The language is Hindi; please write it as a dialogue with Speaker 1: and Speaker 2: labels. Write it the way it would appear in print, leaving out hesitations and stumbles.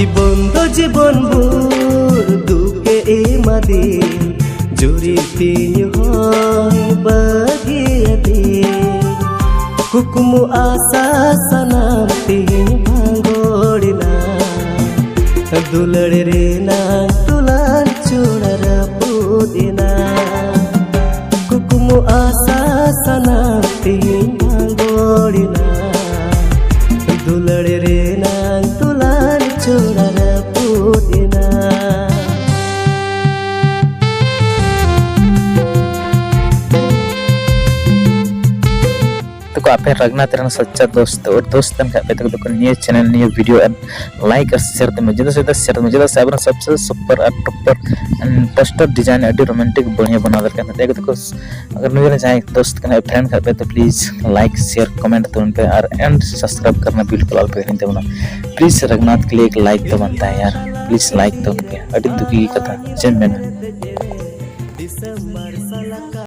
Speaker 1: जीवन भूर दुके एमादे जुरी तीन बागियादे कुकुमु आशा सनाम तीन भांगोड़ना दुलड़ रे ना तुलान चूड़र पुदिना कुकुमु आशा सनाम तीन भांगोड़ना दुलड़ रे ना तुलान चूड़र पुदिना।
Speaker 2: तो आपे रघुनाथ रहना सच्चा दोस्त और दोस्त तो निये चैनल निये वीडियो लाइक और शेयर तो मुझे साहब सबसे सुपर और टॉपर पोस्टर डिजाइन अभी रोमांटिक बढ़िया बना दरकार देखो अगर नुए जाए दोस्त का फ्रेंड पे तो प्लीज लाइक शेयर कमेंट तो उन पे और एंड सब्सक्राइब करना बिल्कुल आप प्लीज रघुनाथ के लिए एक लाइक तो बनता है यार प्लीज लाइक तो उनके अभी दुखी की कथा जय मैन।